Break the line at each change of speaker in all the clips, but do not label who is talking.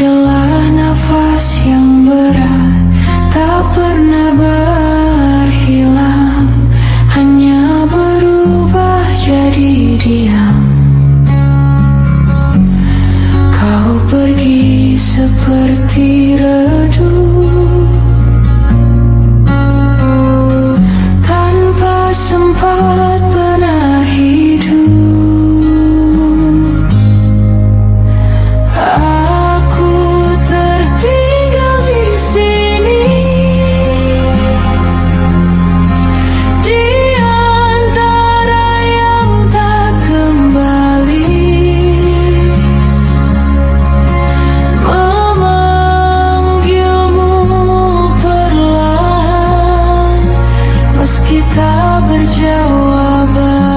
celah nafas yang berat tak pernah berhilang, hanya berubah jadi diam. Kau pergi seperti redup tanpa sempat benar hidup. Aku tertinggal di sini, di antara yang tak kembali, memanggilmu perlahan meski tak berjawaban.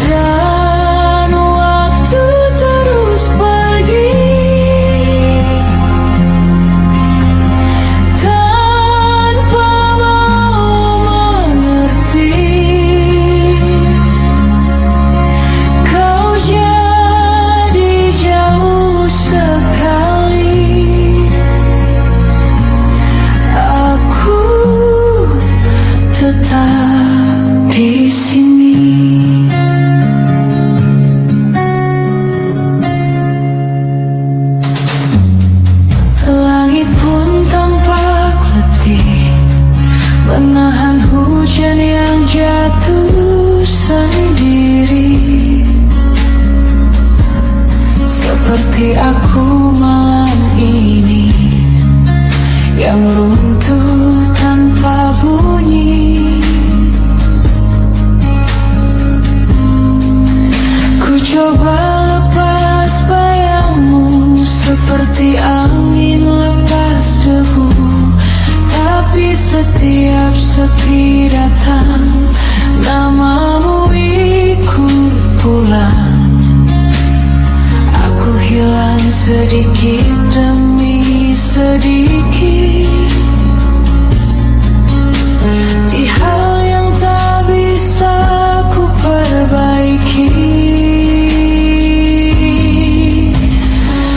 Dan waktu terus pergi tanpa mau mengerti. Kau jadi jauh sekali, aku tetap di sini. Langit pun tampak letih menahan hujan yang jatuh sendiri. Seperti aku malam ini yang runtuh tanpa bunyi. Ku coba lepas bayangmu seperti angin lepas debu, tapi setiap sepi datang namamu ikut pulang. Aku hilang sedikit demi sedikit di hal yang tak bisa ku perbaiki.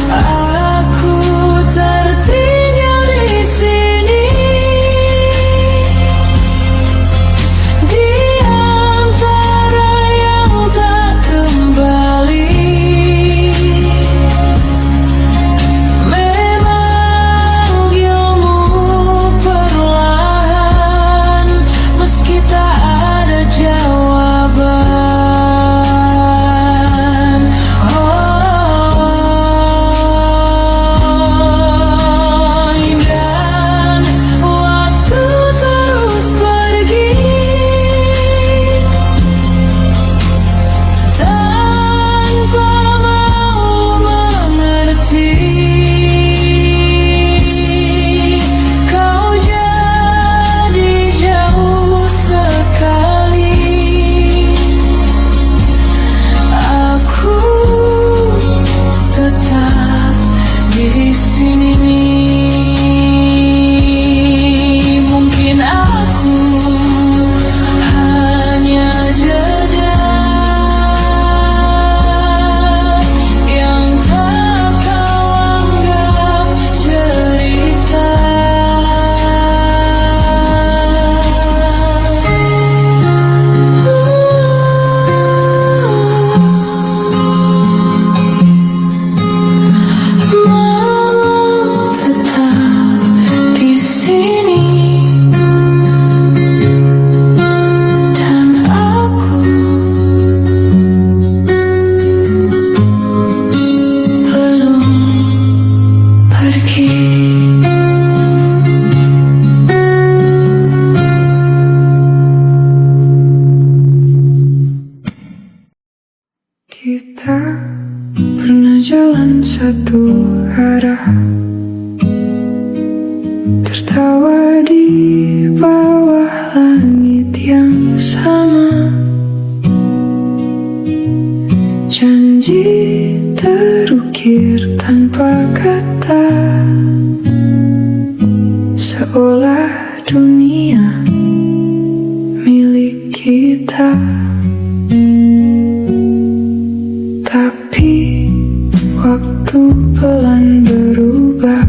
Aku tertinggal di sini, di antara yang tak kembali, memanggilmu perlahan meski tak ada jawaban. Dan waktu terus pergi tanpa mau mengerti. Kau jadi jauh sekali, aku tetap di sini. Mungkin aku hanya jeda yang tak kau anggap cerita. Mau tetap di sini, dan aku belum pergi. Kita pernah jalan satu arah, tertawa di bawah langit yang sama, janji terukir tanpa kata, seolah dunia milik kita. kita. Tapi waktu pelan berubah,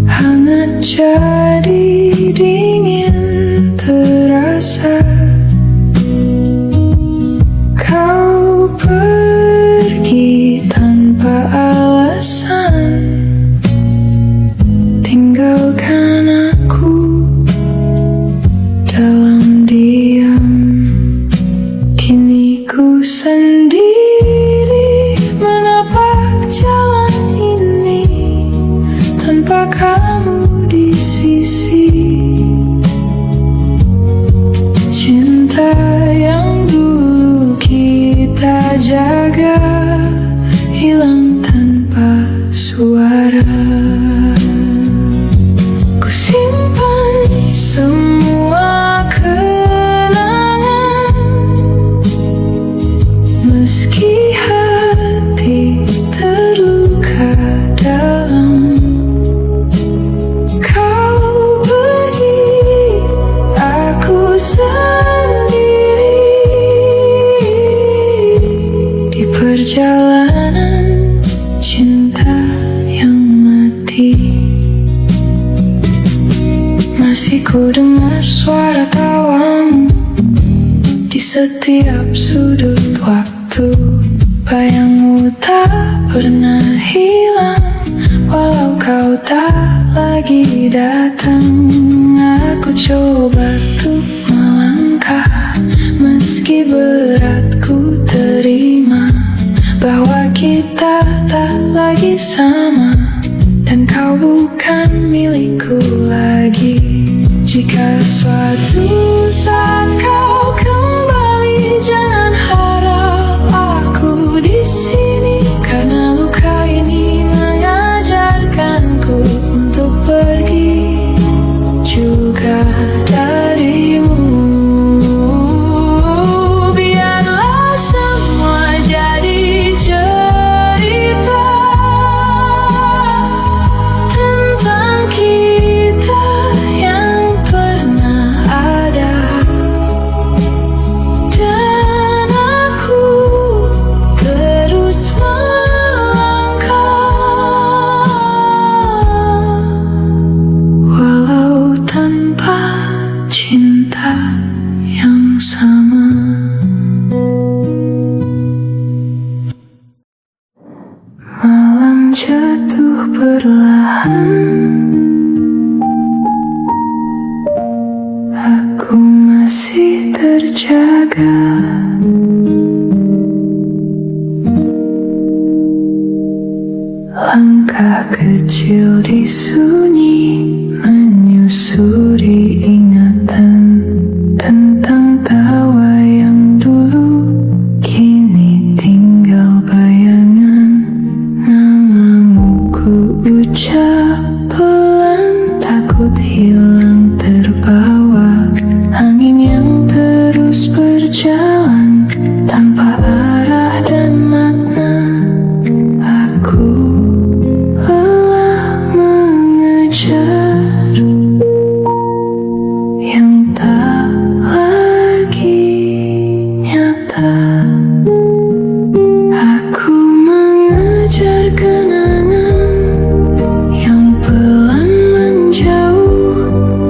hangat jadi dingin terasa. Kau pergi tanpa alasan, tinggalkan aku dalam diam. Kini ku sendiri menapak jalan ini tanpa kamu di sisi. Cinta yang dulu kita jaga hilang tanpa suara. Ku simpan semua kenangan, meski hati terluka dalam. Kau pergi, aku sendiri di perjalanan cinta yang mati. Masih ku dengar suara tawamu di setiap sudut waktu. Bayangmu tak pernah hilang, walau kau tak lagi datang. Aku coba untuk melangkah, meski berat ku terima bahwa kita tak lagi sama, dan kau bukan milikku lagi. Jika suatu saat kau kembali, jangan harap aku di sini, karena luka ini mengajarkanku untuk pergi juga darimu. Biarlah semua jadi cerita tentang kita yang pernah ada, dan aku terus melangkah walau tanpa cinta yang sama. Malam jatuh perlahan, aku masih terjaga. Langkah kecil di sunyi menyusuri ingatan tentang tawa yang dulu, kini tinggal bayangan. Namamu ku ucap pelan, takut hilang terbawa angin yang terus berjalan tanpa arah dan makna. Aku lelah mengejar yang tak lagi nyata. Aku mengejar kenangan yang pelan menjauh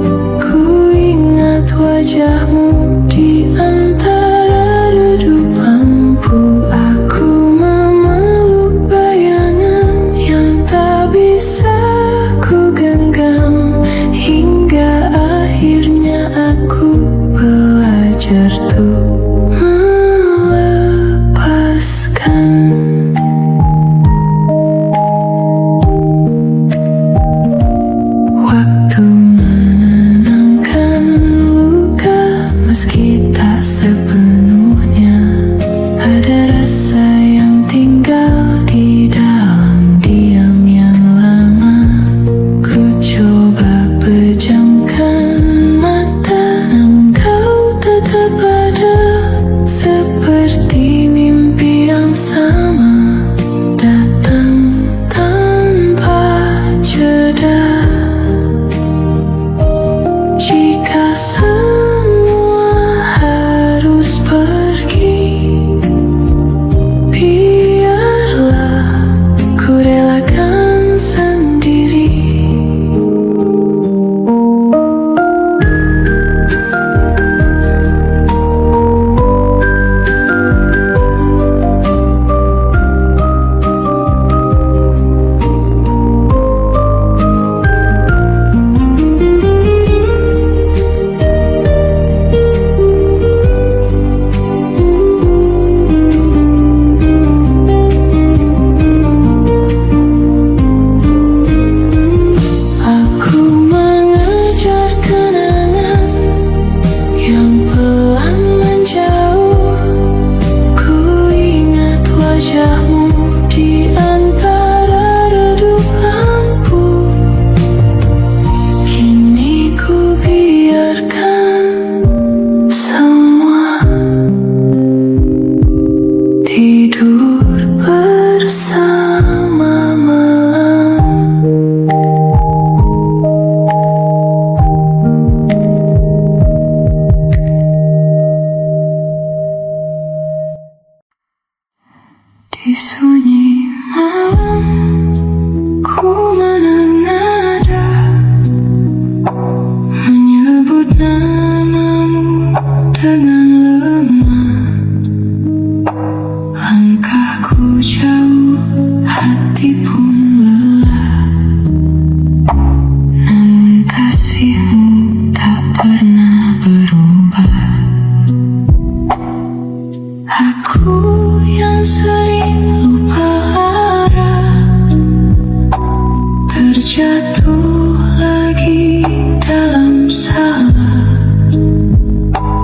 jatuh lagi dalam salah,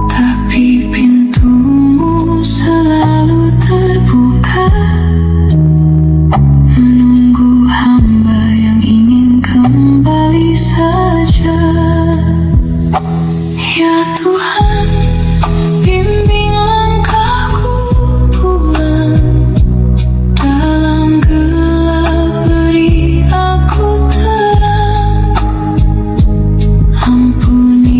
tapi pintumu selalu terbuka, menunggu hamba yang ingin kembali saja. Ya Tuhan, bimbing langkahku pulang, dalam gelap beri aku terang. Ampuni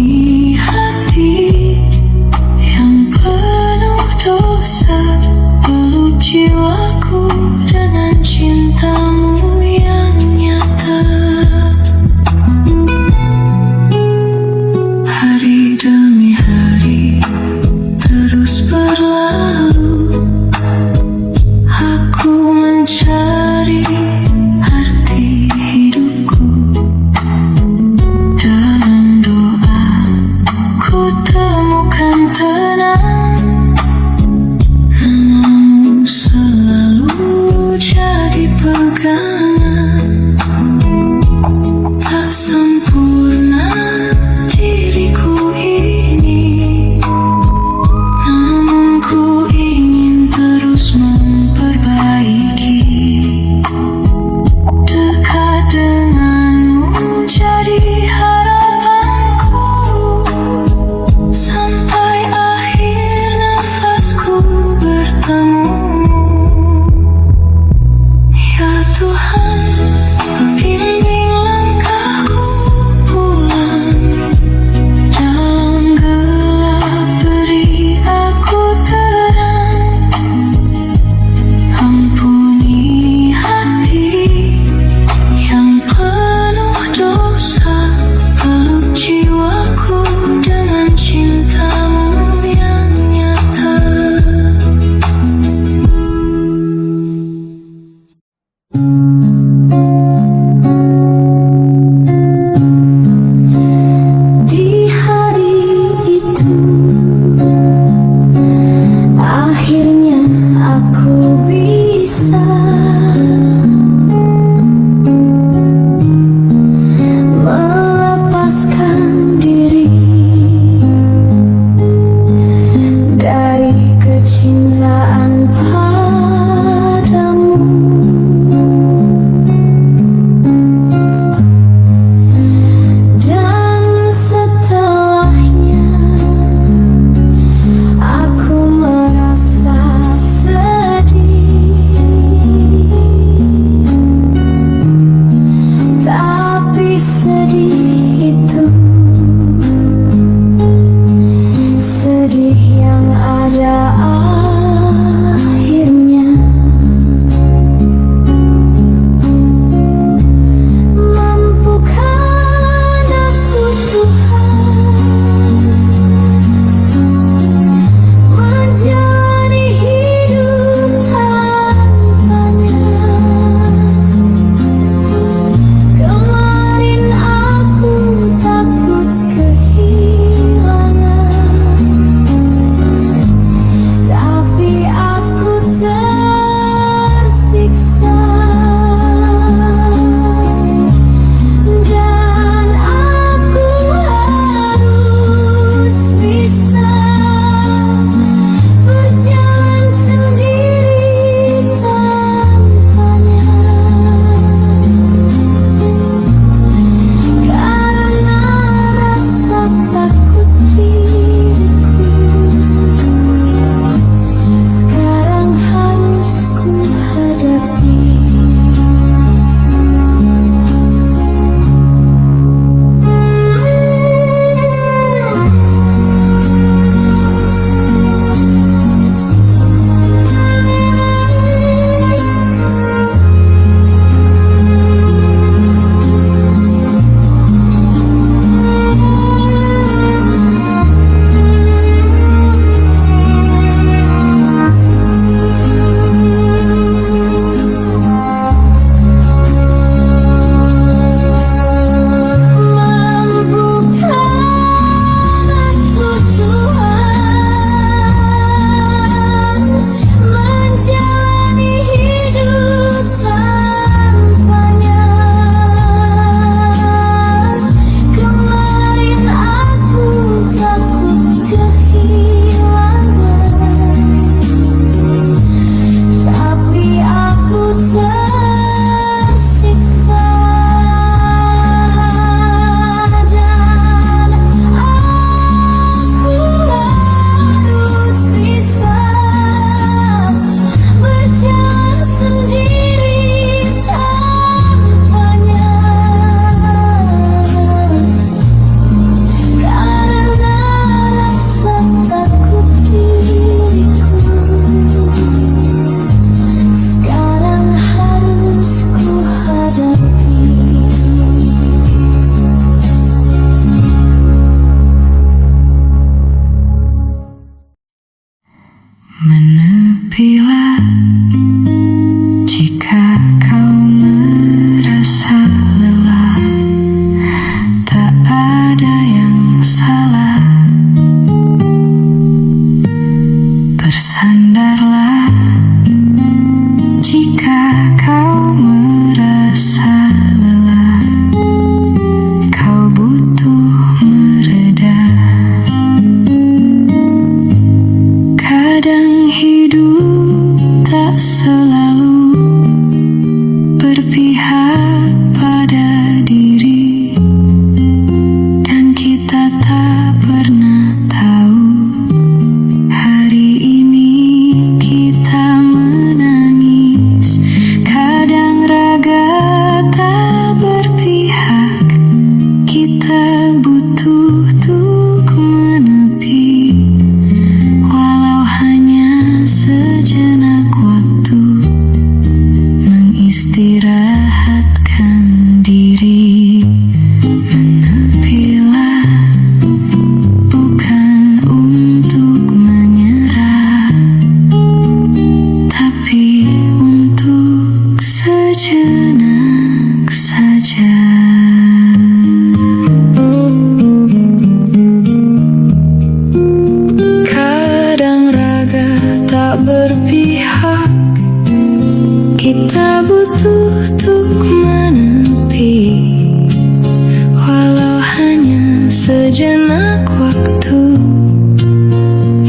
sejenak waktu,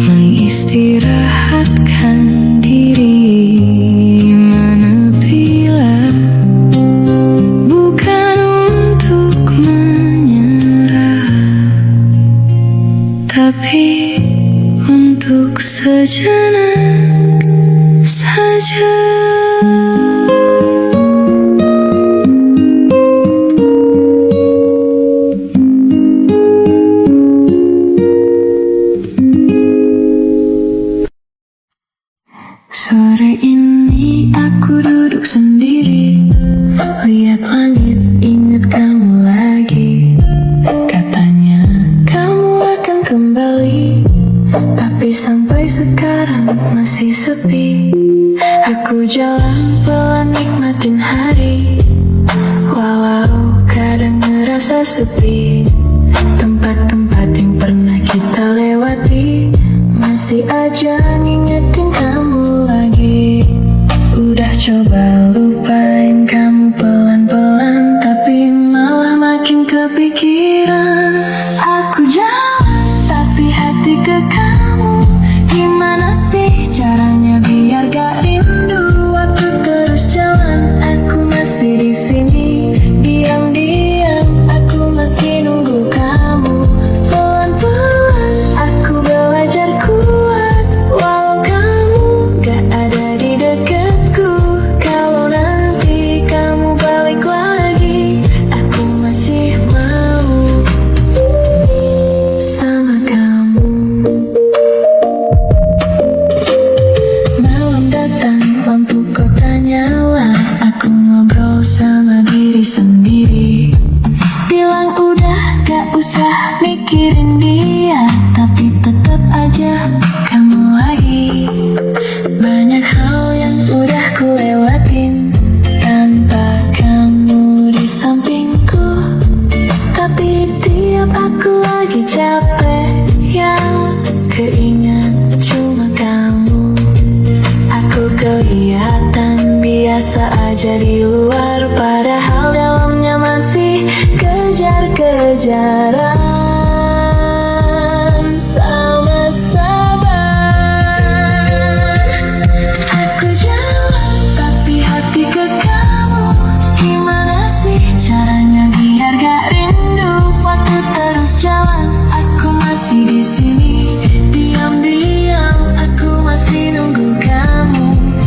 mengistirahatkan diri, menepilah, bukan untuk menyerah, tapi untuk sejenak saja. Sore ini aku duduk sendiri, lihat langit, ingat kamu lagi. Katanya kamu akan kembali, tapi sampai sekarang masih sepi. Aku jalan pelan nikmatin hari, walau kadang ngerasa sepi. Tempat-tempat yang pernah kita lewati masih aja ngingetin kamu lagi. Udah coba lupain kamu pelan-pelan, tapi malah makin kepikiran. Aku jalan tapi hati ke kamu, gimana sih caranya biar gak rindu? Waktu terus jalan, aku masih di sini, diam-diam aku masih nunggu kamu. Pelan-pelan aku belajar kuat, walau kamu gak ada di dekatku. Kalau nanti kamu balik lagi, aku masih mau sama kamu. Malam datang, lampu kota nyala, aku ngobrol sama diri sendiri. Bilang udah gak usah mikirin dia, tapi tetap aja kamu lagi. Banyak hal yang udah ku lewatin tanpa kamu di sampingku, tapi tiap aku lagi capek, yang keingat cuma kamu. Aku kelihatan biasa aja di luar, padahal dalamnya masih kejar-kejaran sama sabar. Aku jalan tapi hati ke kamu, gimana sih caranya biar gak rindu? Waktu terus jalan, aku masih di sini, diam-diam aku masih nunggu kamu.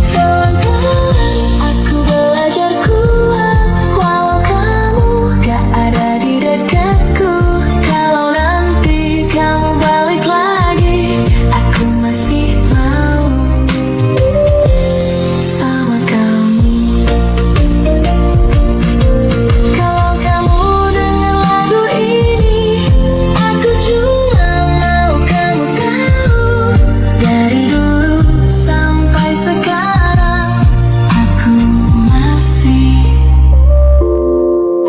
Pelan-pelan aku belajar kuat, walau kamu gak ada di dekatku. Kalau nanti kamu balik lagi, aku masih mau sama kamu. Kalau kamu dengar lagu ini, aku cuma mau kamu tahu, dari dulu sampai sekarang aku masih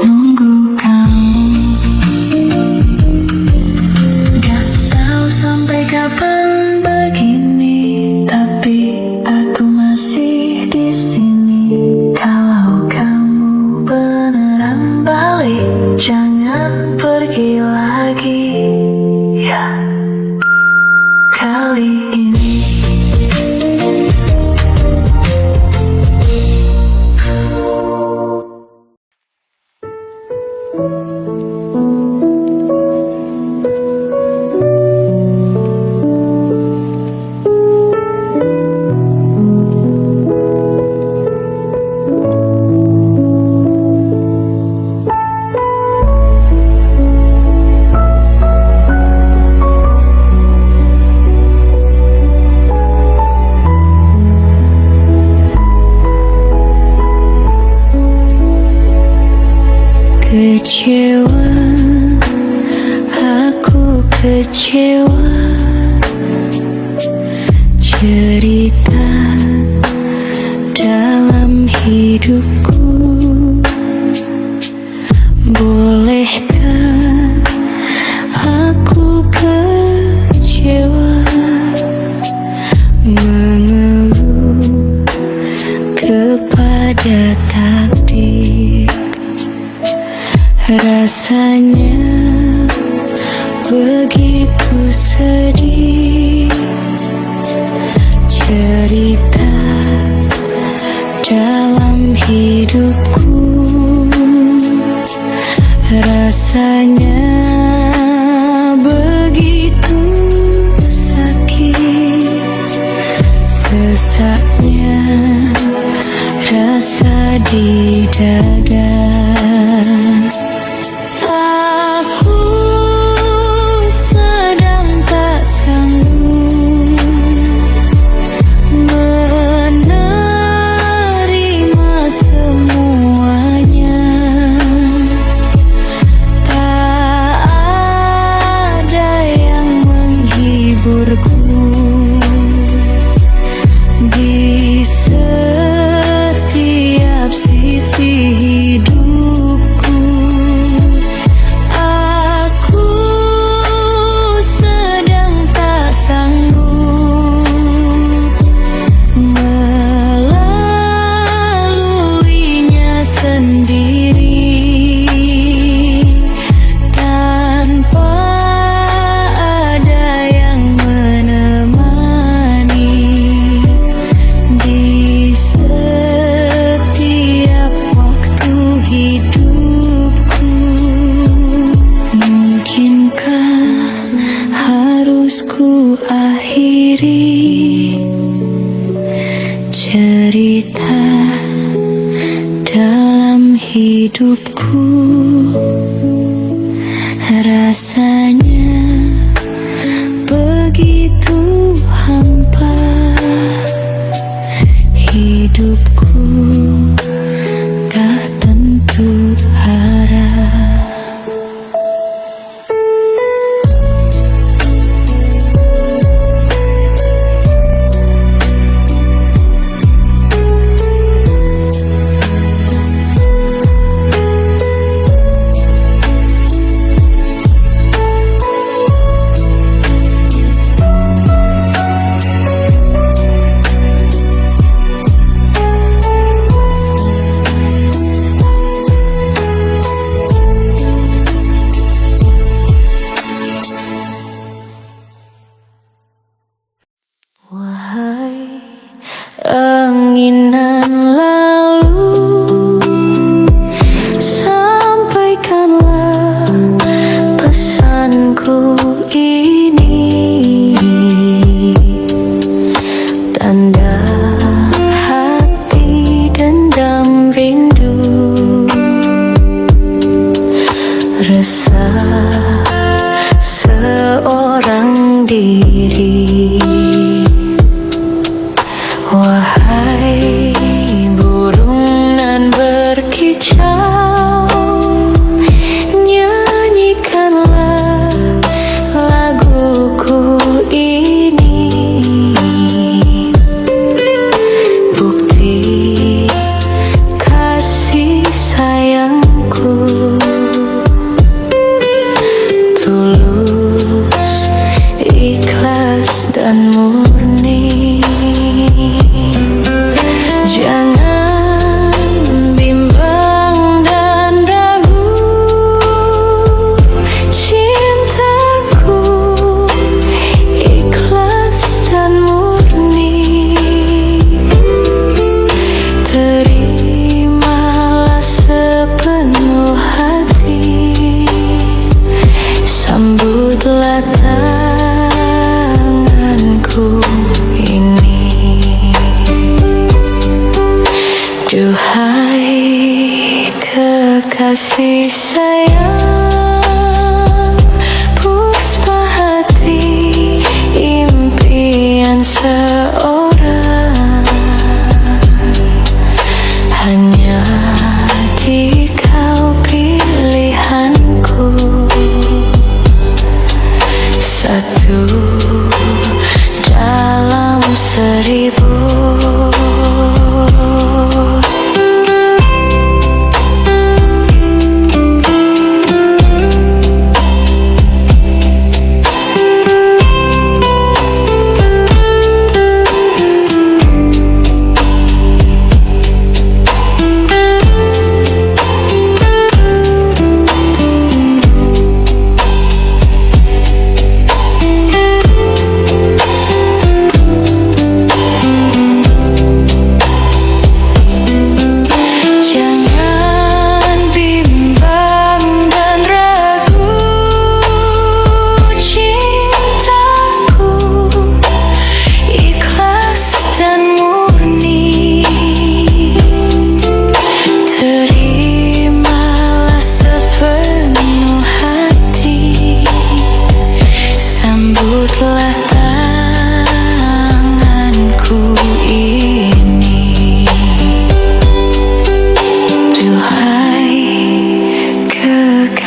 nunggu kamu. Gak tahu sampai kapan begini, tapi aku masih di sini. Kalau kamu beneran balik, jangan pergi lagi ya kali ini. Kecewa, aku kecewa. Cerita dalam hidupku, bolehkah aku kecewa, mengeluh kepada takdir. Rasanya begitu sedih. Cerita dalam hidupku rasanya begitu sakit. Sesaknya rasa di dada. Aku sedang tak sanggup menerima semuanya. Tak ada yang menghiburku di setiap sisi hidupku. Aku sedang tak sanggup melaluinya sendiri tanpa ada yang menemani di setiap waktu hidupku. Mungkinkah harus ku akhiri cerita dalam hidupku? Rasanya begitu hampa hidupku, tak tentu arah. Wahai anginan lalu, sampaikanlah pesanku ini. Tanda hati dendam rindu, resah seorang diri. Wahai burung nan berkicau, nyanyikanlah laguku ini. Bukti kasih sayangku, tulus, ikhlas dan murni. Jangan bimbang dan ragu, cintaku ikhlas dan murni. Terimalah sepenuh hati, sambutlah tanganku ini. Duhai kekasih sayang, puspa hati, impian seorang, hanya di kau pilihanku. Satu dalam seribu.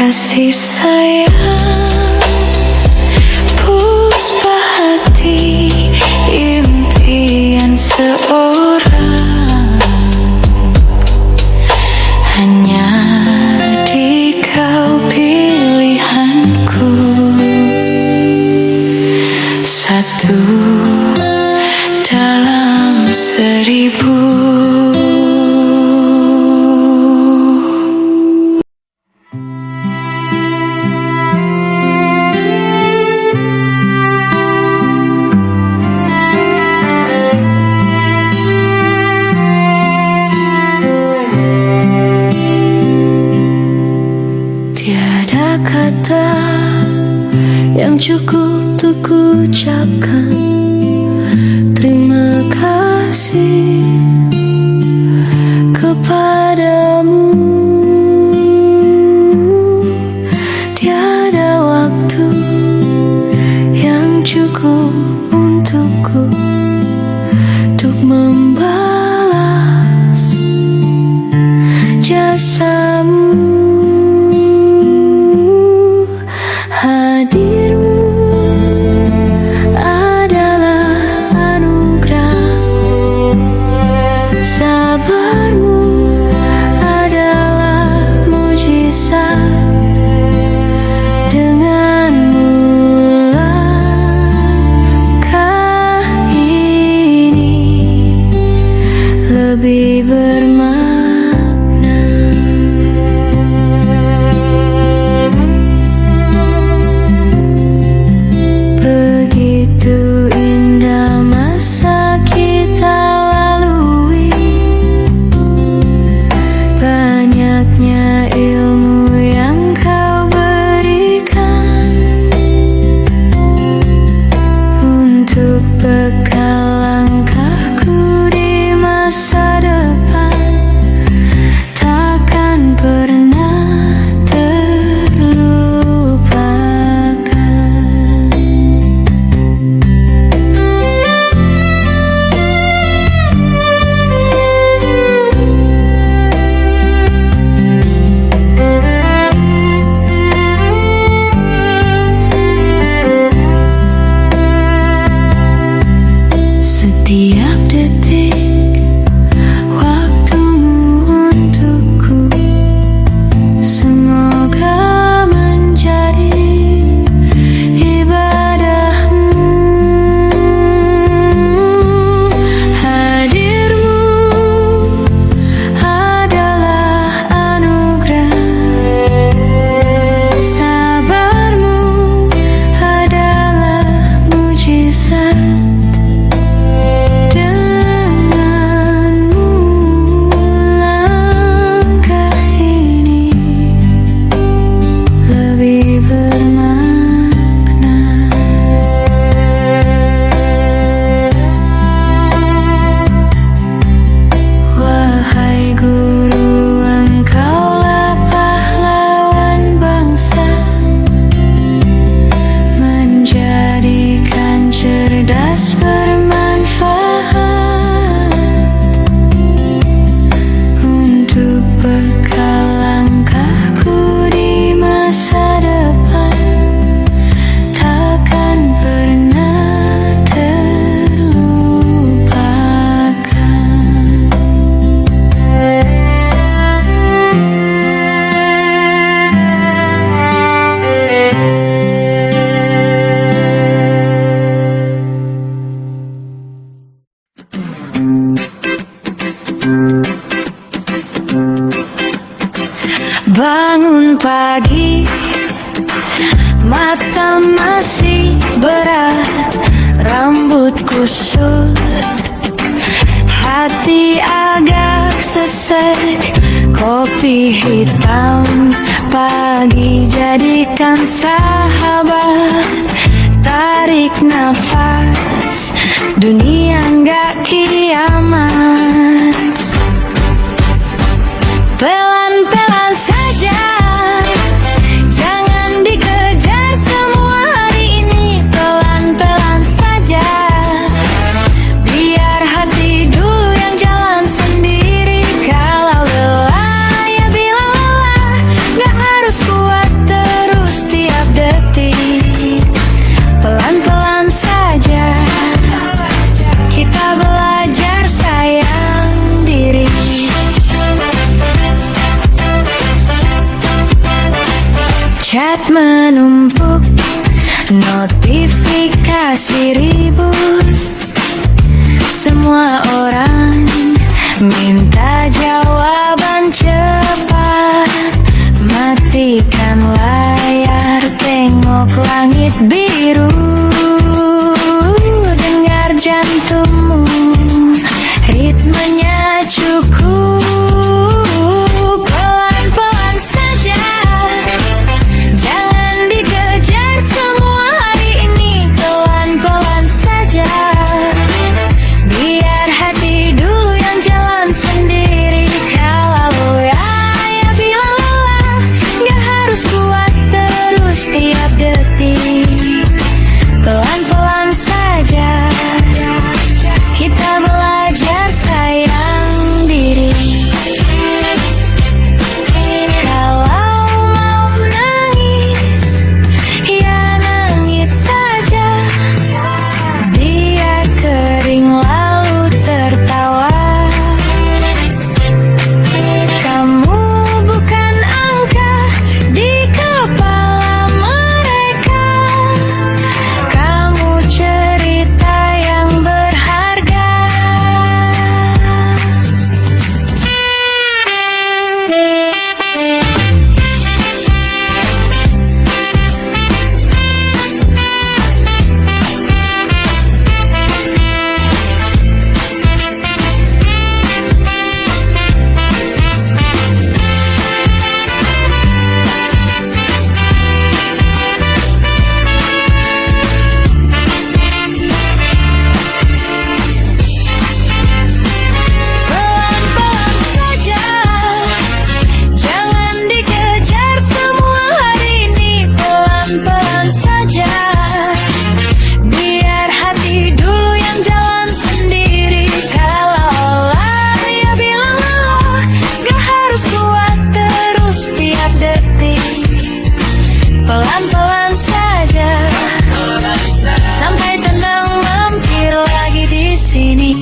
kasih sayang, puspa hati, impian seorang. Hanya di kau pilihanku, satu dalam 1000. Tiada kata yang cukup untuk ucapkan terima kasih kepadamu. Tiada waktu yang cukup untukku untuk membalas jasamu. Hadirmu adalah anugerah, sabarmu adalah mujizat. Denganmu langkah ini lebih bermakna. Begitu indah masa kita lalui, banyaknya ilmu yang kau berikan untuk bekal langkahku di masa depan. Takkan pernah terlupakan. Setiap detik waktumu untukku semoga menjadi ibadahmu. Hadirmu adalah anugerah, sabarmu adalah mujizat. Denganmu langkah ini lebih bermakna. Wahai guru, engkaulah pahlawan bangsa, menjadikan cerdas bermanfaat untuk bekal langkahku di masa depan. Takkan pernah terlupakan. Bangun pagi, mata masih berat, rambut kusut, hati agak sesek. Kopi hitam pagi jadikan sahabat, tarik nafas, dunia nggak kiamat. Pelan-pelan saja, jangan dikejar semua hari ini. Pelan-pelan saja, biar hati dulu yang jalan sendiri. Kalau lelah ya bilang lelah, gak harus kuat Chat menumpuk, notifikasi ribut. Semua orang minta jawaban cepat. Matikan layar, tengok langit biru. Dengar jantungmu, ritmenya cukup. Pelan-pelan saja, jangan dikejar semua hari ini. Pelan-pelan saja, biar hati dulu yang jalan sendiri. Kalau ya bilang lelah, gak harus kuat terus tiap detik. Pelan-pelan saja, kita belajar sayang diri. Kalau mau nangis, ya nangis saja. Biar kering lalu tertawa. Kamu bukan angka di kepala mereka. Kamu cerita yang berharga. Pelan-pelan saja, jangan dikejar semua hari ini. Pelan-pelan saja, biar hati dulu yang jalan sendiri. Kalau ya bilang lelah, gak harus kuat terus tiap detik. Pelan-pelan saja, sampai tenang mampir lagi di sini.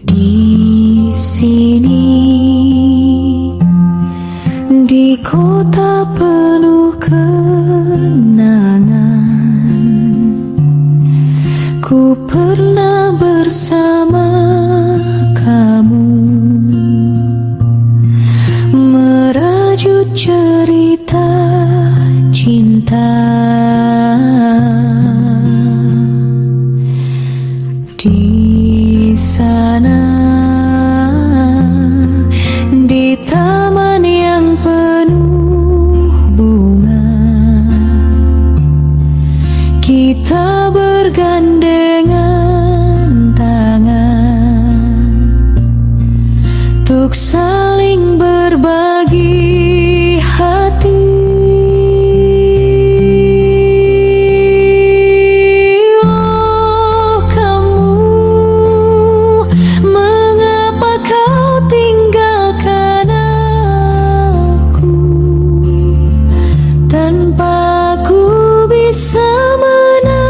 Di sini, di kota penuh kenangan, ku pernah bersama kamu, merajut cerita cinta. Di sana, di taman yang penuh bunga, kita bergandengan tangan untuk saling berbagi hati. Oh kamu, mengapa kau tinggalkan aku tanpa aku bisa menawar?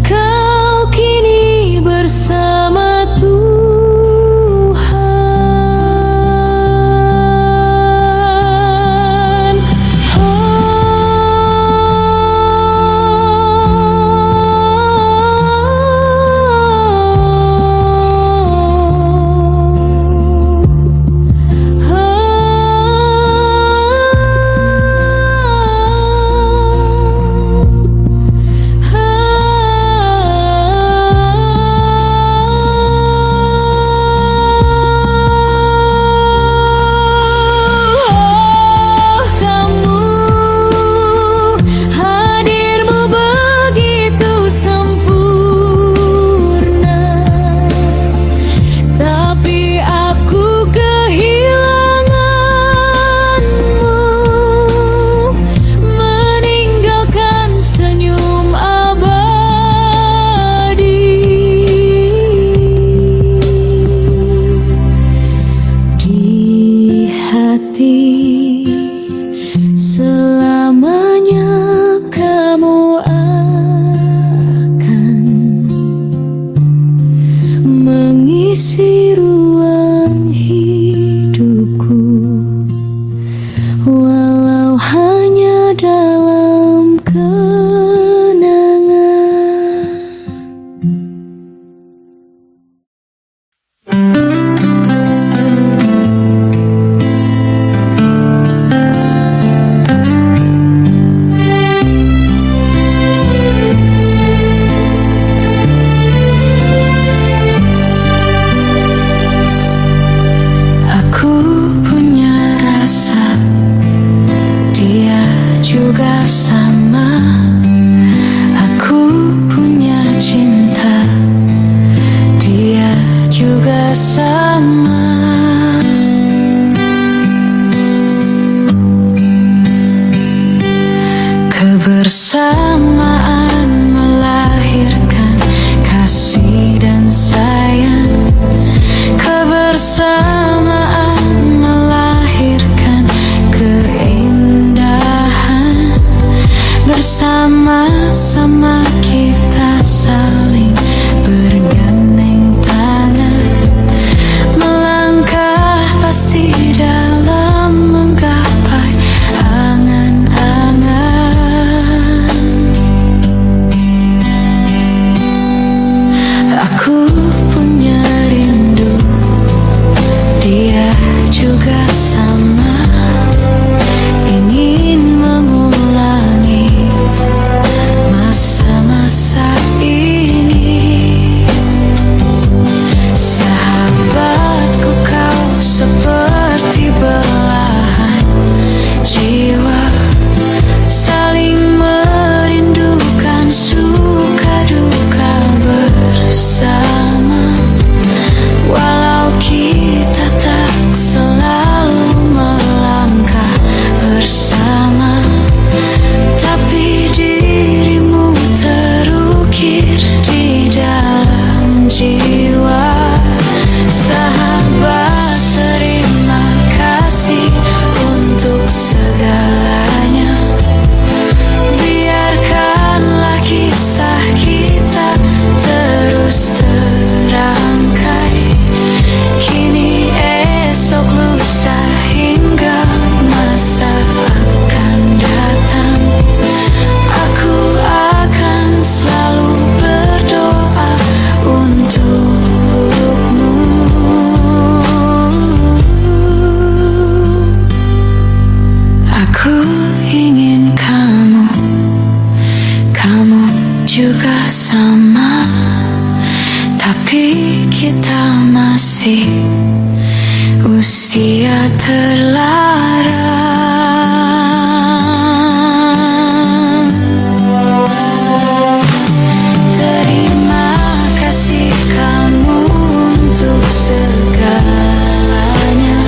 Kau kini bersama Tuhan. mengisi ruang hidupku, walau hanya dalam kenangan. Aku punya rasa, dia juga sama. Aku punya cinta, dia juga sama. Kebersamaan melahirkan kasih dan sayang. Kebersamaan melahirkan keindahan. Bersama-sama kita saling bergandeng tangan, melangkah pasti dalam menggapai angan-angan. Aku punya rindu, dia juga sama. Ingin mengulangi masa-masa ini. Sahabatku, kau seperti belahan jiwa, saling merindukan suka duka bersama. Walau kita tak selalu melangkah bersama, tapi dirimu terukir di dalam jiwa. Sahabat, terima kasih untuk segalanya. Biarkanlah kisah kita terus terangkai, kini, esok, lusa, hingga masa akan datang. Aku akan selalu berdoa untukmu. Aku ingin kamu, kamu juga sama. Tapi kita masih usia terlarang. Terima kasih kamu untuk segalanya.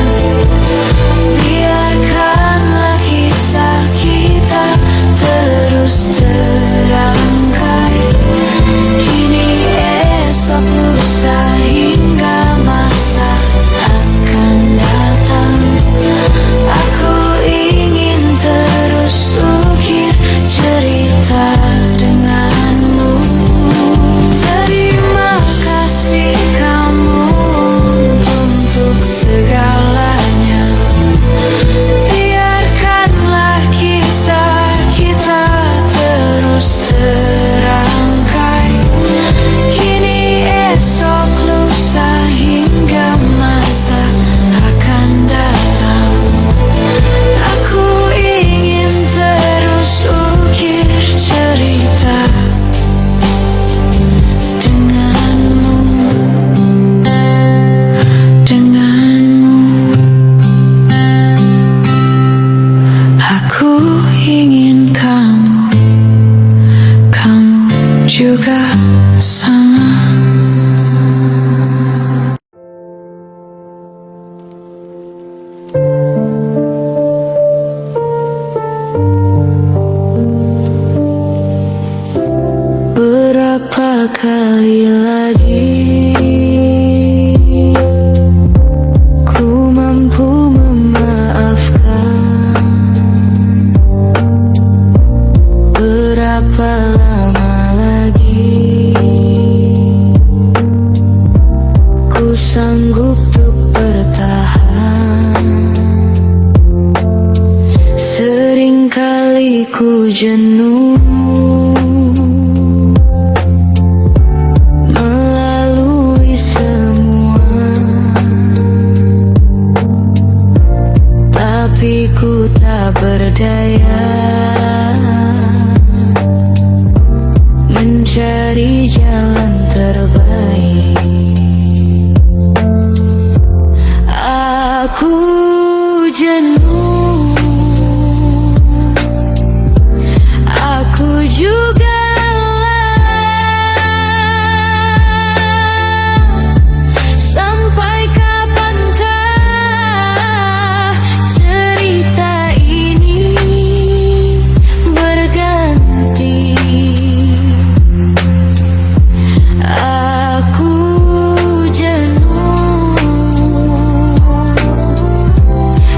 Biarkanlah kisah kita terus terangkai, kini, esok, lusa, hingga masa akan datang. Aku sanggup untuk bertahan. Seringkali ku jenuh melalui semua, tapi ku tak berdaya mencari jalan terbaik. Aku jenuh, aku juga lelah. Sampai kapankah cerita ini berganti? Aku jenuh,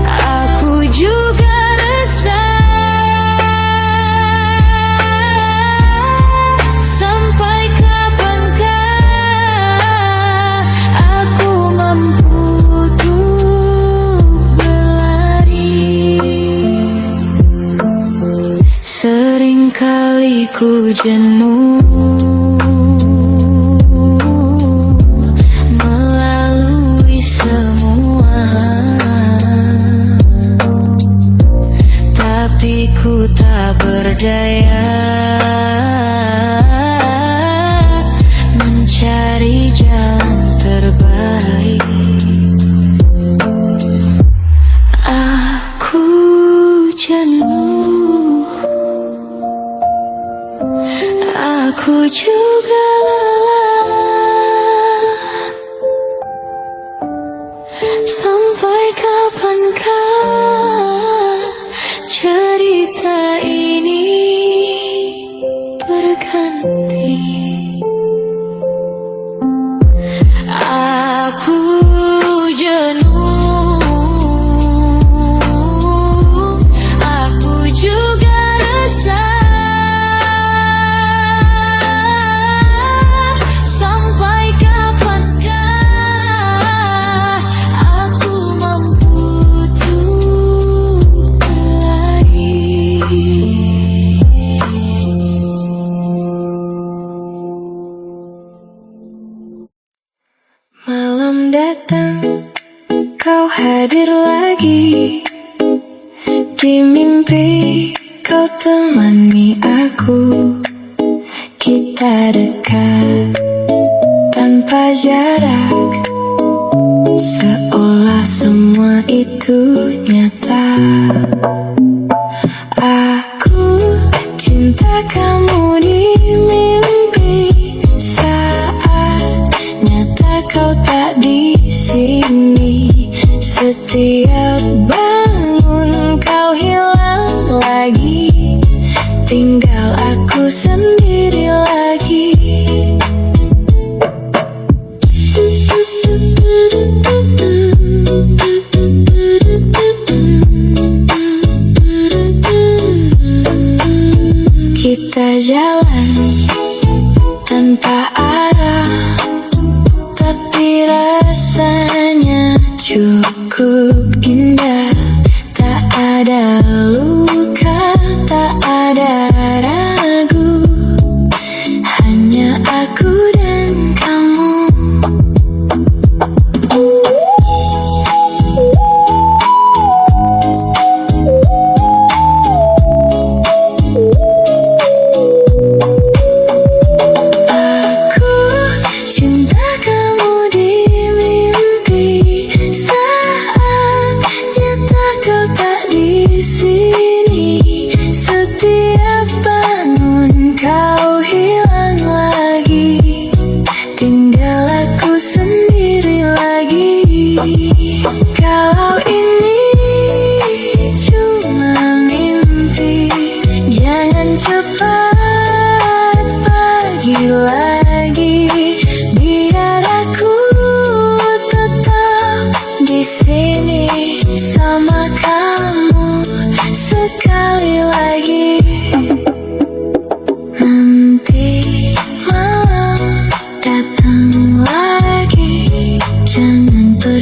aku juga resah. Sampai kapankah aku mampu untuk berlari? Seringkali ku jenuh melalui semua, tapi ku tak berdaya mencari jalan terbaik. Aku jenuh, aku juga lelah. Sampai kapankah cerita ini berganti? Aku jenuh, aku juga resah. Sampai kapankah aku mampu untuk berlari? Malam datang, kau hadir lagi. Di mimpi kau temani aku. Kita dekat tanpa jarak, seolah semua itu nyata. Aku cinta kamu di mimpi, saat nyata kau tak di sini. Setiap bangun kau hilang lagi, tinggal aku sendiri lagi. Kita jalan tanpa arah, tapi rasanya cukup indah.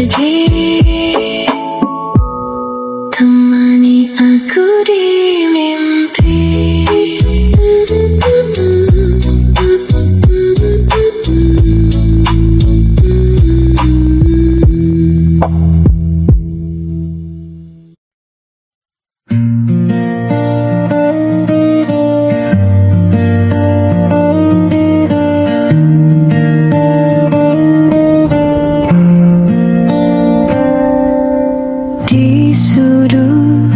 pergi, temani aku di mimpi. Di sudut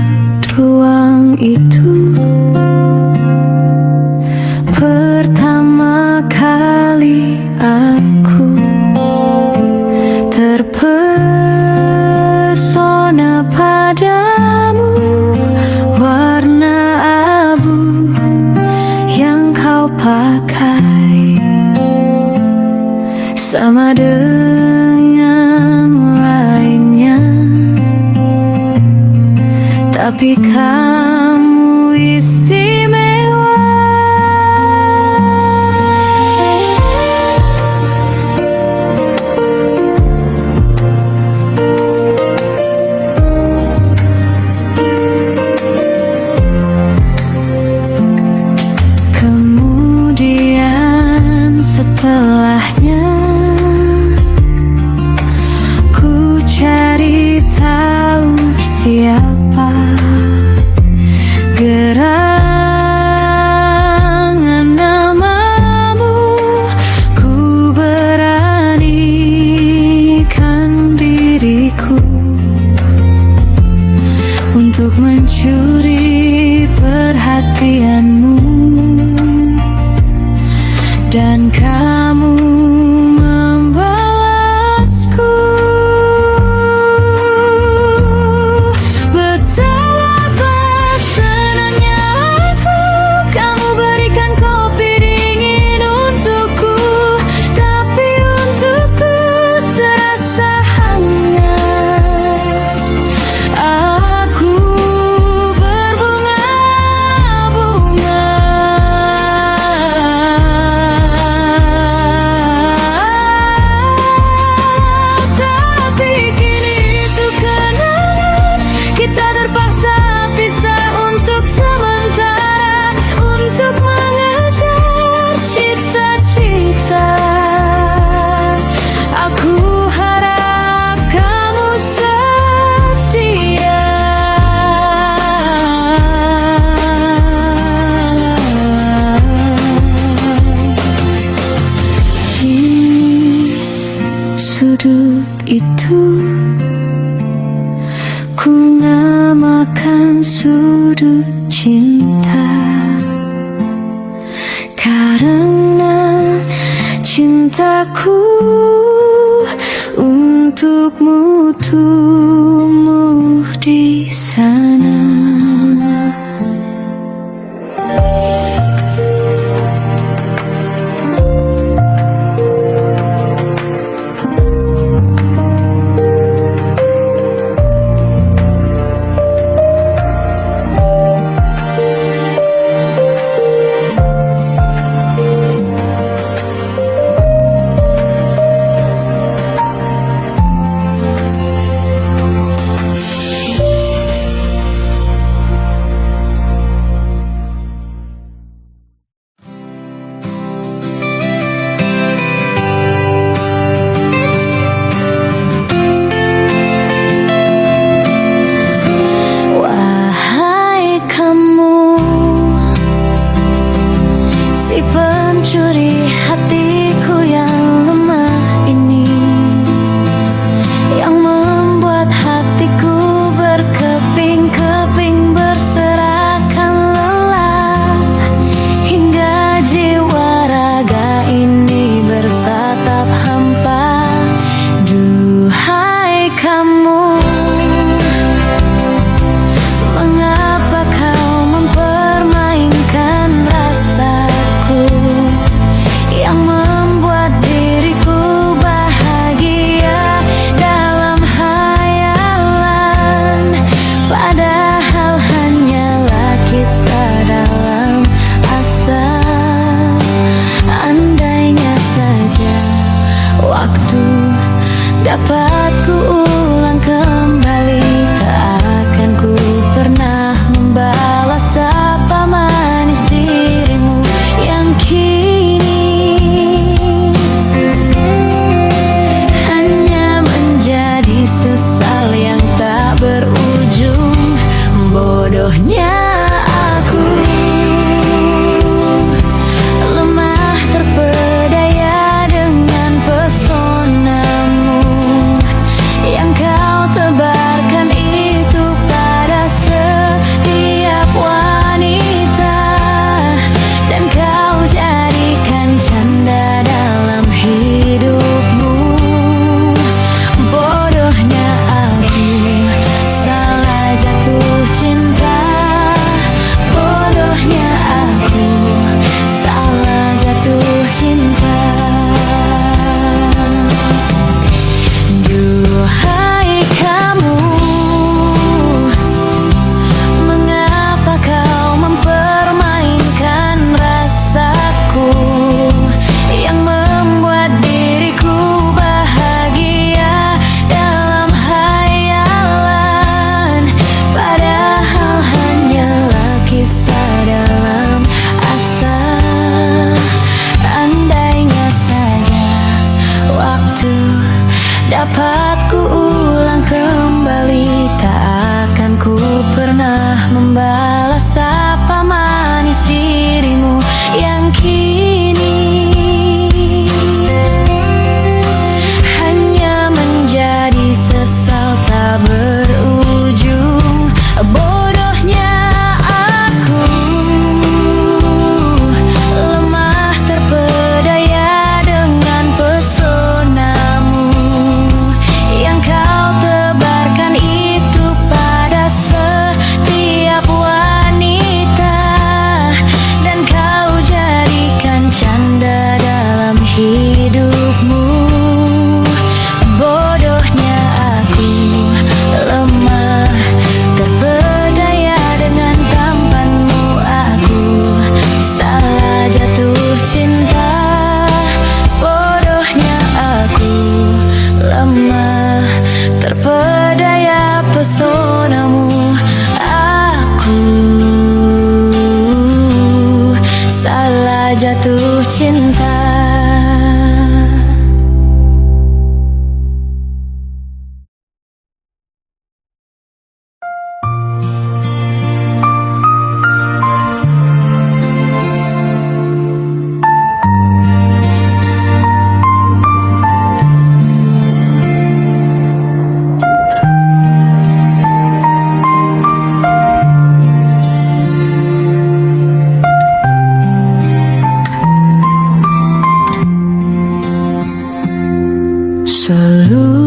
ruang itu, pertama kali aku terpesona padamu. Warna abu yang kau pakai sama dengan lainnya, tapi kamu istimewa. Kemudian setelahnya ku cari tahu siapa gerangan namamu. Ku beranikan diriku untuk mencuri perhatianmu, dan kamu membalasku. Betapa senangnya aku, kamu berikan kopi dingin untukku, tapi untukku terasa hangat. Aku berbunga-bunga, tapi kini itu kenangan. Kita terpaksa pisah untuk sementara, untuk mengejar cita-cita. Aku harap kamu setia. Di sudut itu ku namakan sudut cinta, karena cintaku untukmu tumbuh di sana. Wahai kamu, si pencuri hatiku yang lemah ini, yang membuat hatiku berkeping-keping berserakan lelah, hingga jiwa raga ini bertatap hampa. Duhai kamu, mengapa kau mempermainkan rasaku, yang membuat diriku bahagia dalam hayalan, padahal hanyalah kisah dalam asa. Andainya saja waktu dapat ku membuatku ulang kembali. Tak akan ku pernah membalas sapa manis dirimu yang kini hanya menjadi sesal tak berujung. Bodohnya aku, lemah terpedaya dengan pesonamu yang kau tebarkan itu pada setiap wanita, dan kau jadikan canda dalam hidupmu. Bodohnya aku, lemah terpedaya dengan tampanmu. Aku salah jatuh cinta. Bodohnya aku, lemah terpedaya pesonamu. Aku salah jatuh cinta.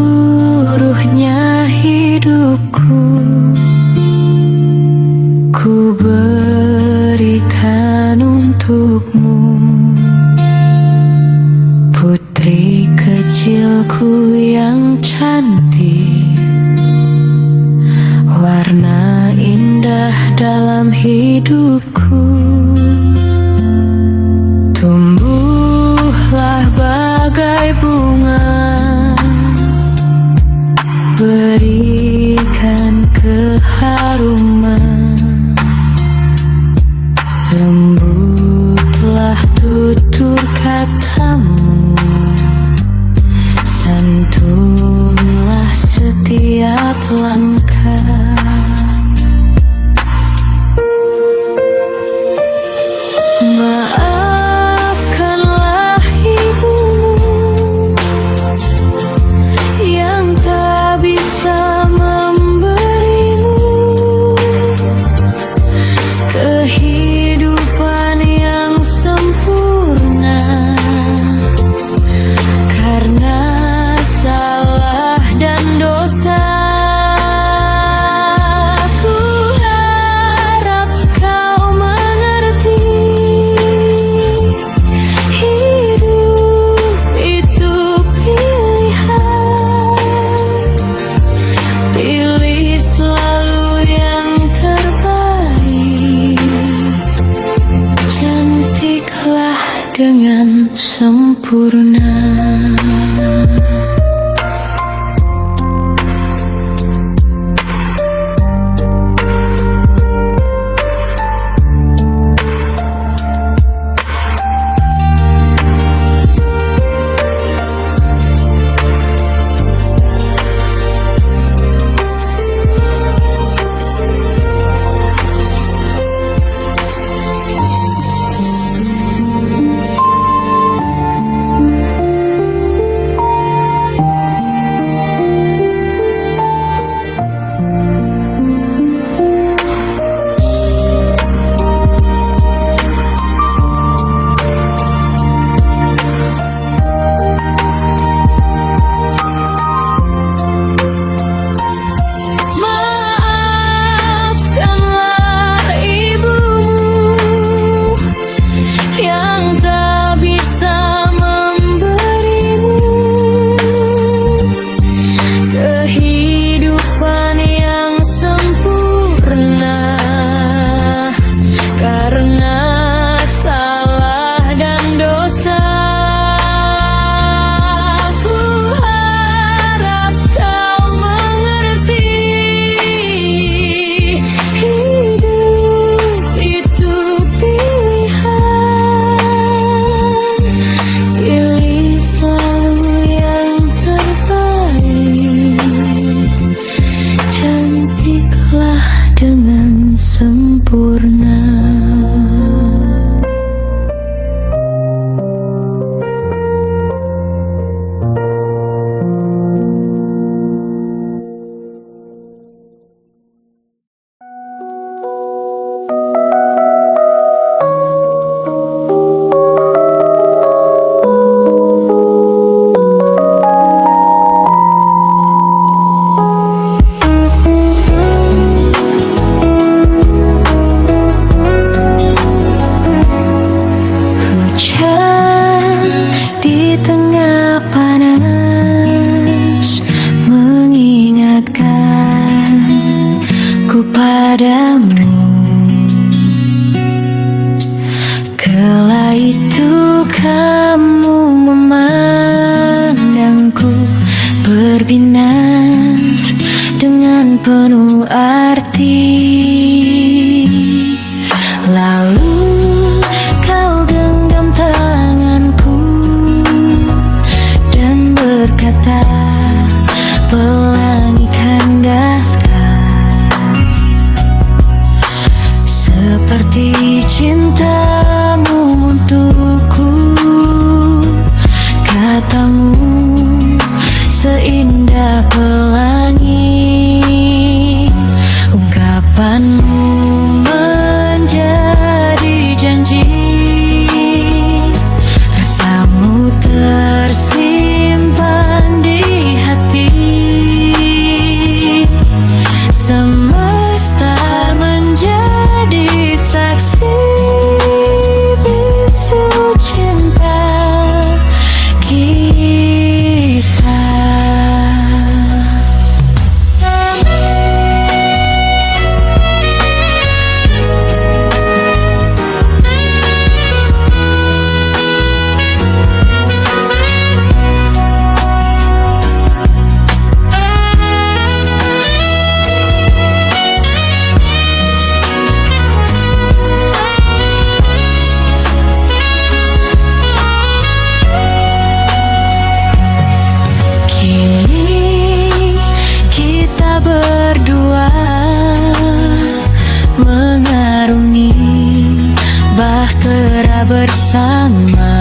Seluruhnya hidupku ku berikan untukmu, putri kecilku yang cantik, warna indah dalam hidupku. Tumbuhlah bagai bunga, berikan keharuman, lembutlah tutur katamu, santunlah setiap langkah. Maafkanlah ibumu yang tak bisa memberimu kehidupan yang sempurna, karena salah dan dosa benar dengan penuh arti. Lalu kau genggam tanganku dan berkata, pelangi kan datang, seperti cintamu untukku. Katamu seindah pelangi, ungkapanmu menjadi janji, rasamu tersimpan di hati. Semesta menjadi saksi bisu cinta kita. Kini kita berdua mengarungi bahtera bersama.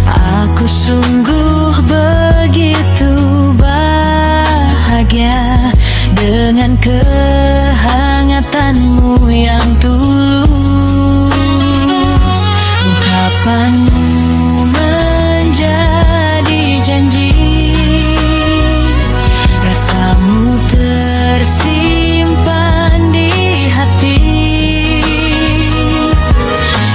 Aku sungguh begitu bahagia dengan kehangatanmu yang tulus. Ungkapanmu menjadi janji, rasamu tersimpan di hati.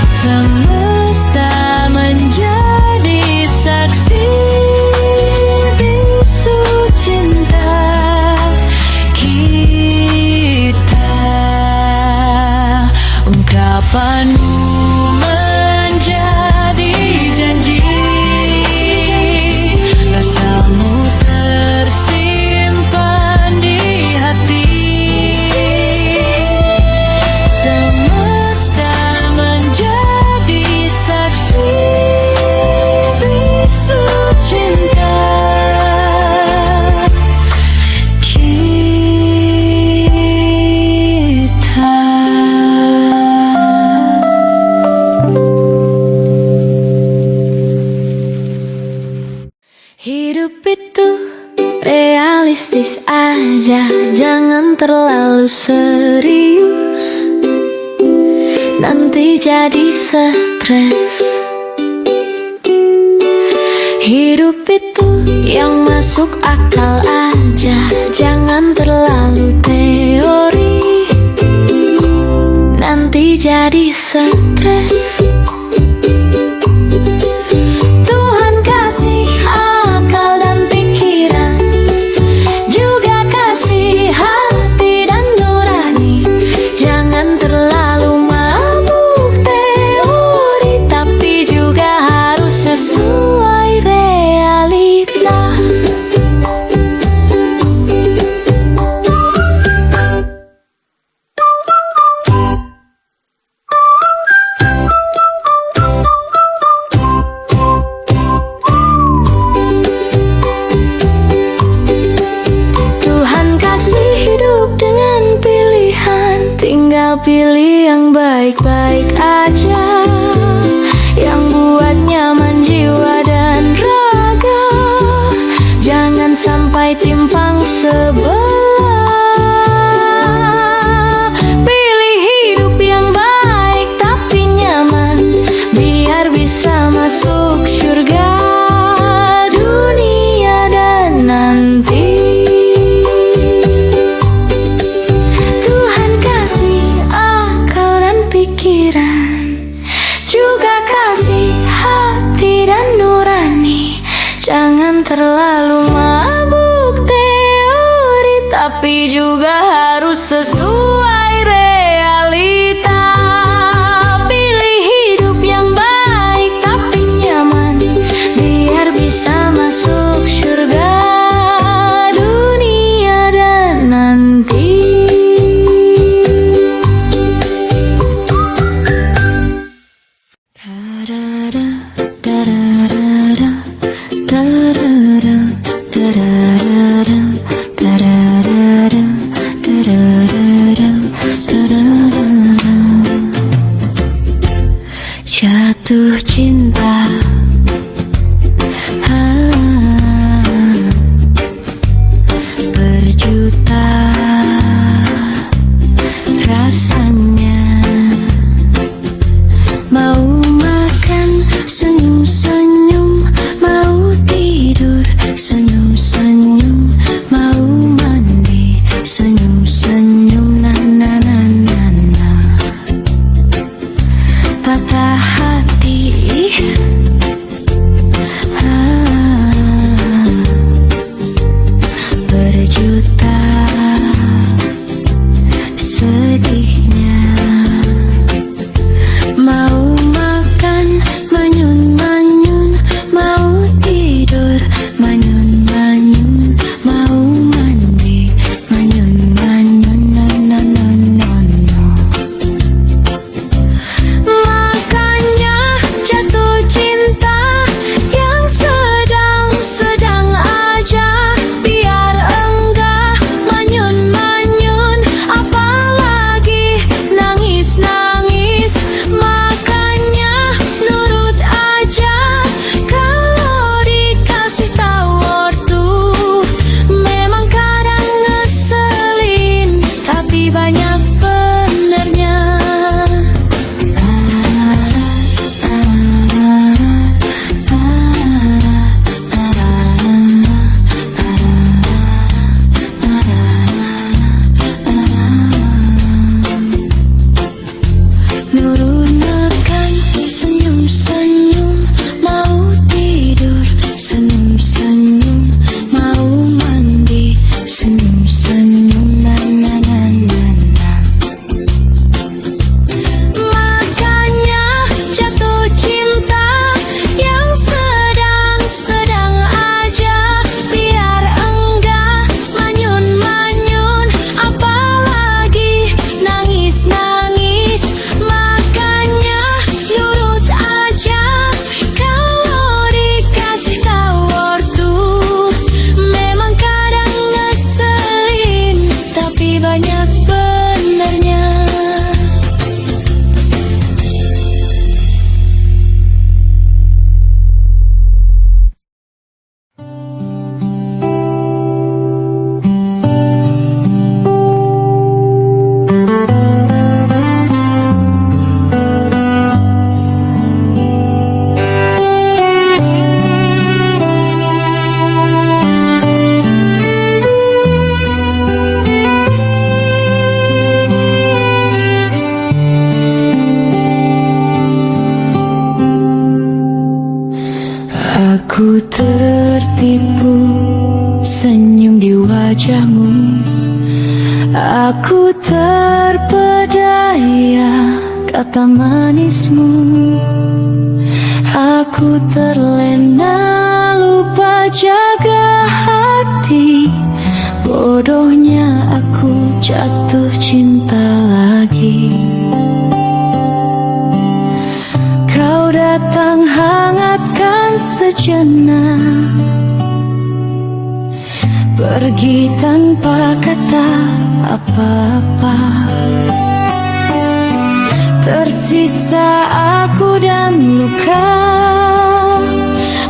Semesta menjadi saksi bisu cinta kita. Ungkapanmu menjadi janji, rasamu tersimpan di hati. Semesta menjadi saksi bisu cinta kita. Hidup itu realistis aja, jangan terlalu serius, nanti jadi stres. Hidup itu yang masuk akal aja, jangan terlalu teori, nanti jadi stres. Tuhan kasih akal dan pikiran, juga kasih hati dan nurani. Jangan terlalu mabuk teori, tapi juga harus sesuai realita. Pilih yang baik-baik aja, yang buat nyaman jiwa dan raga. Jangan sampai timpang sebelah. Pilih hidup yang baik tapi nyaman, biar bisa masuk surga dunia dan nanti. Juga kasih hati dan nurani. Jangan terlalu mabuk teori, tapi juga harus sesuai realita. Pilih hidup yang baik tapi nyaman, biar bisa masuk surga. wajahmu. Aku terpedaya kata manismu. Aku terlena lupa jaga hati. Bodohnya aku jatuh cinta lagi. Kau datang hangatkan sejenak, pergi tanpa kata apa-apa. Tersisa aku dan luka,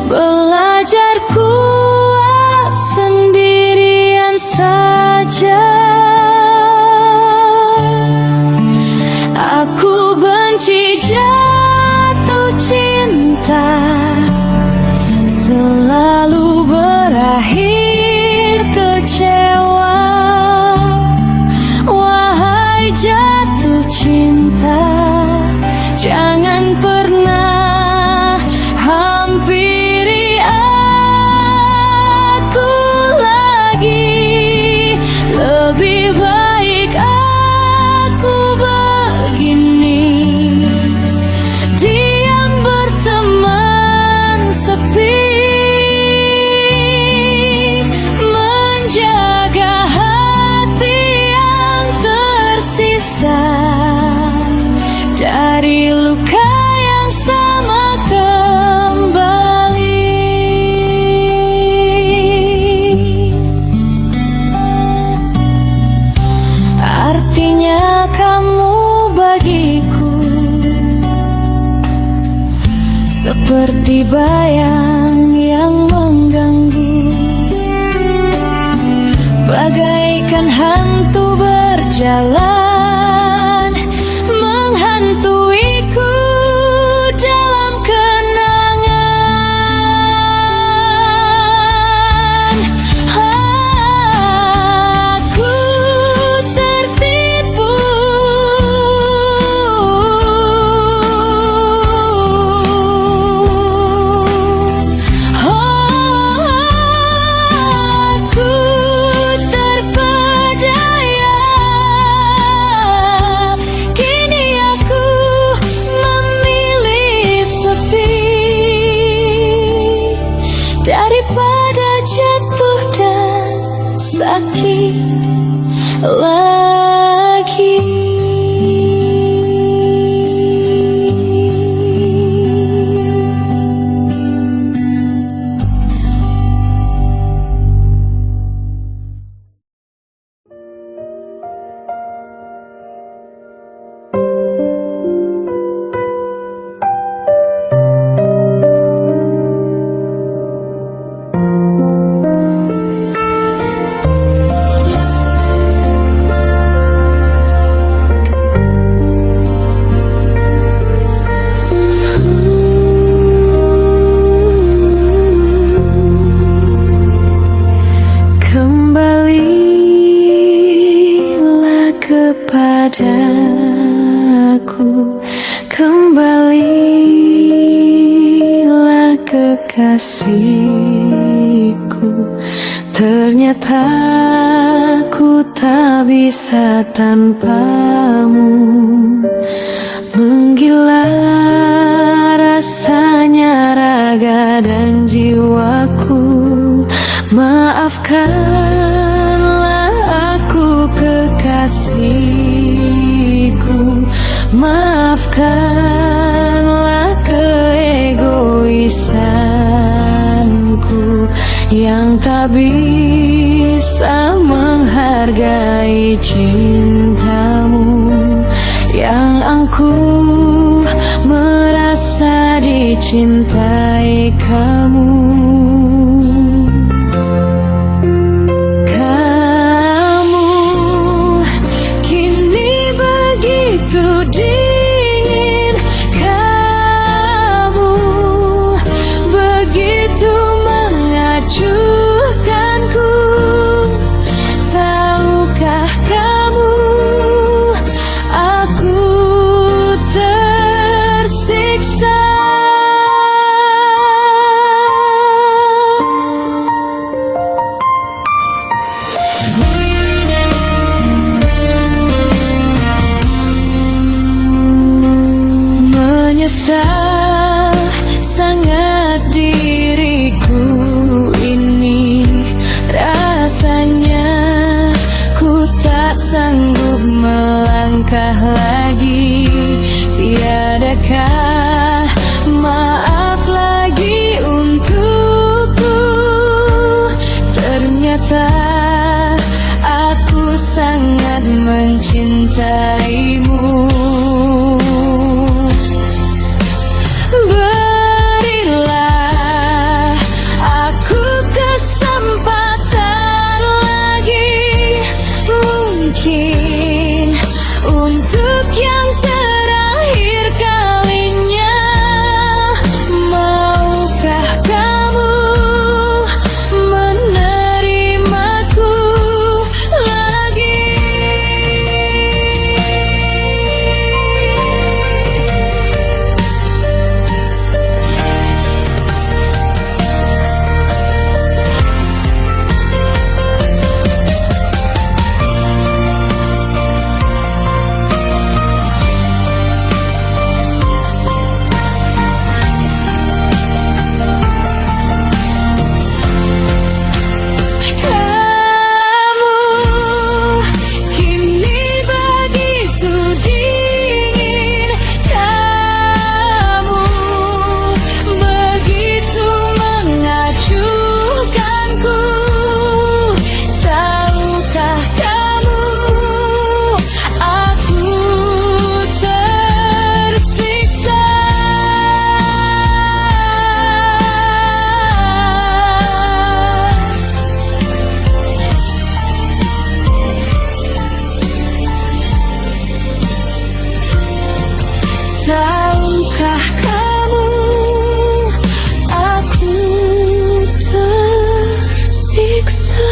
belajar kuat sendirian saja. Aku benci jatuh cinta, selalu berakhir kecewa. Wahai jatuh cinta, jangan pernah hampiri aku lagi. Lebih baik aku begini, diam berteman sepi, menjaga hati yang tersisa dari luka yang sama kembali. Artinya kamu bagiku seperti bayang yang mengganggu, bagaikan hantu berjalan menghantuiku dalam kenangan. Aku tertipu, aku terpedaya. Kini aku memilih sepi daripada jatuh dan sakit lagi. Kembalilah kepadaku, kembalilah kekasihku. Ternyata ku tak bisa tanpamu. Menggila rasanya raga dan jiwaku. Maafkanlah aku kekasihku, maafkanlah keegoisanku yang tak bisa menghargai cintamu, yang angkuh merasa dicintai kamu. Dingin, kamu begitu mengacuhkanku. Tahukah kamu, aku tersiksa. maukah lagi? Tiadakah maaf lagi untukku? Ternyata aku sangat mencintaimu. Berilah aku kesempatan lagi, mungkin untuk yang terakhir kalinya. Maukah kamu menerimaku lagi? Tahukah kamu, aku tersiksa.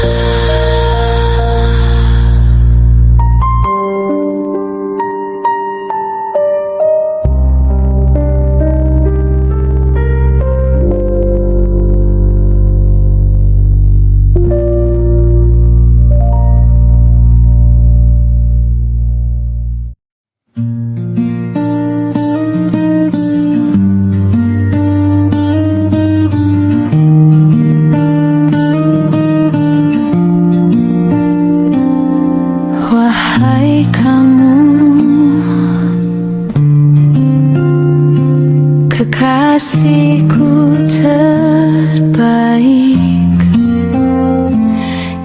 Wahai kamu, kekasihku terbaik,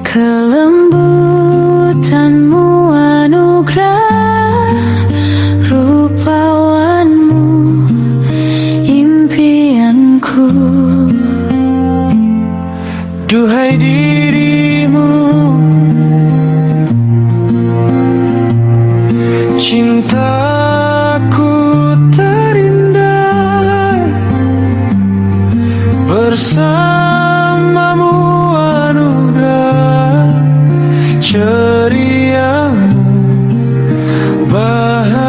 kelembutanmu anugerah, rupawanmu impianku.
Duhai dirimu, cintaku terindah, bersamamu anugerah, ceriamu bahagiaku.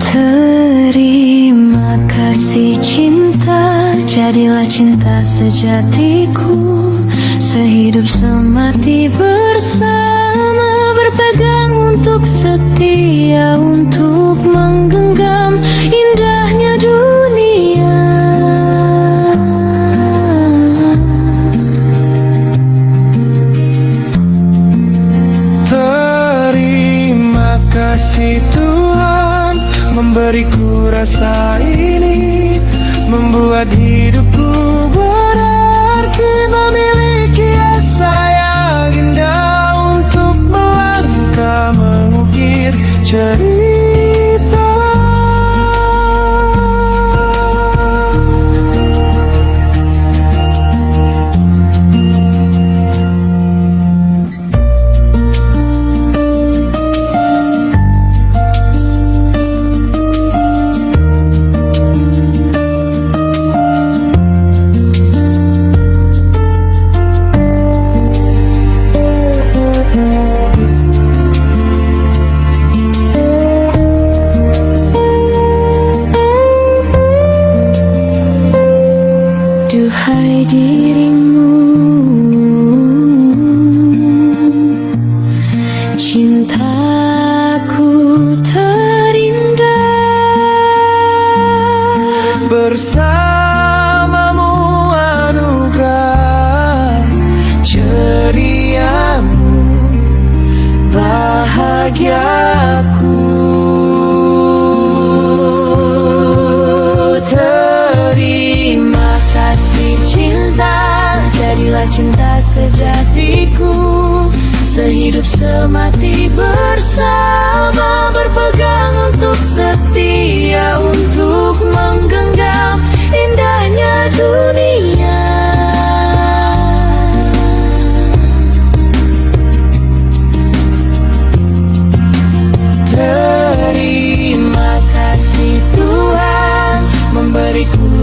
Terima kasih cinta, jadilah cinta sejatiku. Sehidup semati bersama, berpegang untuk setia, untuk menggenggam indahnya dunia.
Terima kasih Tuhan memberiku rasa ini, membuat hidupku berarti, memiliki asa yang indah untuk melangkah mengukir cerita.
Duhai dirimu, cintaku terindah,
bersamamu anugerah, ceria bahagiaku. Terima kasih cinta, jadilah cinta sejatiku. Sehidup semati bersama, berpegang untuk setia, untuk menggenggam indahnya dunia. Terima kasih Tuhan memberiku